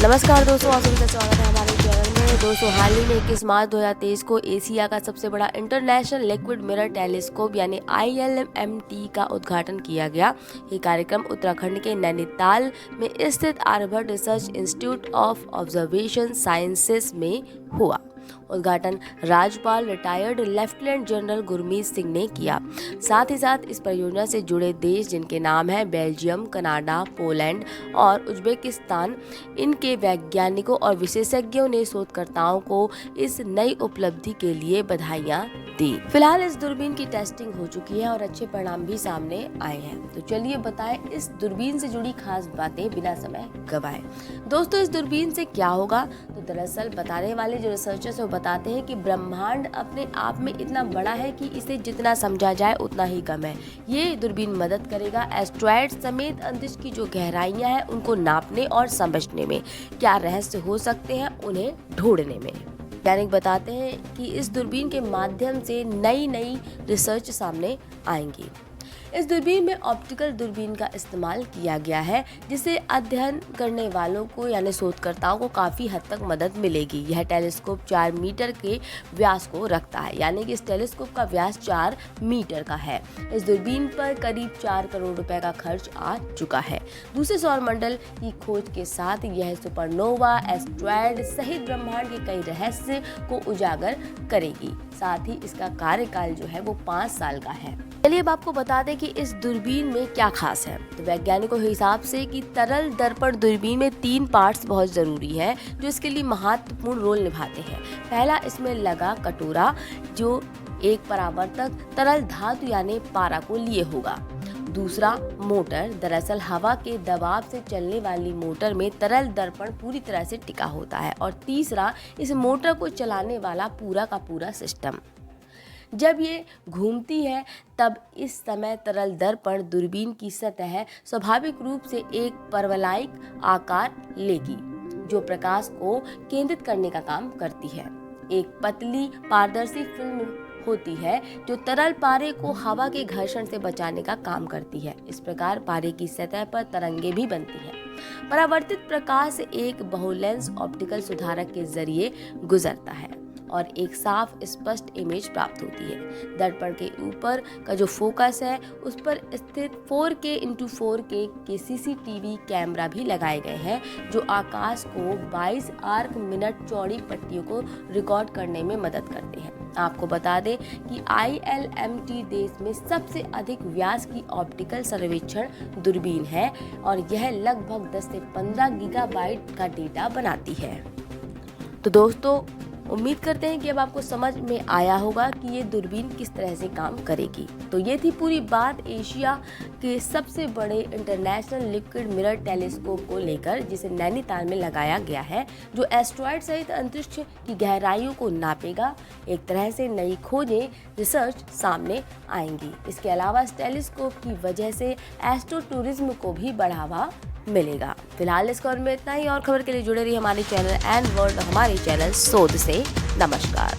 नमस्कार दोस्तों, आप सभी का स्वागत है हमारे चैनल में। दोस्तों, हाल ही में 21 मार्च 2023 को एशिया का सबसे बड़ा इंटरनेशनल लिक्विड मिरर टेलीस्कोप यानी ILMT का उद्घाटन किया गया। ये कार्यक्रम उत्तराखंड के नैनीताल में स्थित Aryabhatta research institute of observation sciences में हुआ। उद्घाटन राज्यपाल retired lieutenant general Gurmeet Singh ने किया। साथ ही साथ इस परियोजना से जुड़े देश जिनके नाम हैं बेल्जियम, कनाडा, पोलैंड और उज्बेकिस्तान, इनके वैज्ञानिकों और विशेषज्ञों ने शोधकर्ताओं को इस नई उपलब्धि के लिए बधाइयां दी। फिलहाल इस दूरबीन की टेस्टिंग हो चुकी है और अच्छे परिणाम भी सामने आए हैं। तो चलिए बताएं इस दूरबीन से जुड़ी खास बातें बिना समय गवाए। दोस्तों, इस दूरबीन से क्या होगा? तो दरअसल बताने वाले जो रिसर्चर्स वो बताते हैं कि ब्रह्मांड अपने आप में इतना बड़ा है कि इसे जितना समझा जाए उतना ही कम है। ये दूरबीन मदद करेगा एस्ट्रॉयड समेत अंतरिक्ष की जो गहराइयां हैं उनको नापने और समझने में। क्या रहस्य हो सकते हैं उन्हें ढूंढने में। वैज्ञानिक बताते हैं कि इस दूरबीन के माध्यम से नई रिसर्च सामने आएंगी। इस दूरबीन में ऑप्टिकल दूरबीन का इस्तेमाल किया गया है, जिससे अध्ययन करने वालों को यानी शोधकर्ताओं को काफ़ी हद तक मदद मिलेगी। यह टेलीस्कोप 4 मीटर के व्यास को रखता है, यानी कि इस टेलीस्कोप का व्यास 4 मीटर का है। इस दूरबीन पर करीब 4 करोड़ रुपए का खर्च आ चुका है। दूसरे सौरमंडल की खोज के साथ यह सुपरनोवा, एस्ट्रॉयड सहित ब्रह्मांड के कई रहस्य को उजागर करेगी। साथ ही इसका कार्यकाल जो है वो 5 साल का है। चलिए अब आपको बता दें कि इस दूरबीन में क्या खास है। तो वैज्ञानिकों के हिसाब से कि तरल दर्पण दूरबीन में 3 पार्ट्स बहुत जरूरी है जो इसके लिए महत्वपूर्ण रोल निभाते हैं। पहला, इसमें लगा कटोरा जो एक परावर्तक तरल धातु यानी पारा को लिए होगा। दूसरा, मोटर। दरअसल हवा के दबाव से चलने वाली मोटर में तरल दर्पण पूरी तरह से टिका होता है। और तीसरा, इस मोटर को चलाने वाला पूरा का पूरा सिस्टम। जब ये घूमती है तब इस समय तरल दर्पण दूरबीन की सतह स्वाभाविक रूप से एक परवलयिक आकार लेगी जो प्रकाश को केंद्रित करने का काम करती है। एक पतली पारदर्शी फिल्म होती है जो तरल पारे को हवा के घर्षण से बचाने का काम करती है। इस प्रकार पारे की सतह पर तरंगे भी बनती हैं। परावर्तित प्रकाश एक बहुलेंस ऑप्टिकल सुधारक के जरिए गुजरता है और एक साफ स्पष्ट इमेज प्राप्त होती है। दर्पण के ऊपर का जो फोकस है उस पर स्थित 4K x 4K के CCTV कैमरा भी लगाए गए हैं जो आकाश को 22 आर्क मिनट चौड़ी पट्टियों को रिकॉर्ड करने में मदद करते हैं। आपको बता दें कि ILMT देश में सबसे अधिक व्यास की ऑप्टिकल सर्वेक्षण दूरबीन है और यह लगभग 10 से 15 गीगाबाइट का डेटा बनाती है। तो दोस्तों, उम्मीद करते हैं कि अब आपको समझ में आया होगा कि ये दूरबीन किस तरह से काम करेगी। तो ये थी पूरी बात एशिया के सबसे बड़े इंटरनेशनल लिक्विड मिरर टेलीस्कोप को लेकर, जिसे नैनीताल में लगाया गया है, जो एस्ट्रॉयड सहित अंतरिक्ष की गहराइयों को नापेगा। एक तरह से नई खोजें, रिसर्च सामने आएंगी। इसके अलावा इस टेलीस्कोप की वजह से एस्ट्रो टूरिज्म को भी बढ़ावा मिलेगा। फिलहाल इस खबर में इतना ही। और खबर के लिए जुड़े रहिए हमारे चैनल एंड वर्ल्ड हमारे चैनल शोध से। नमस्कार।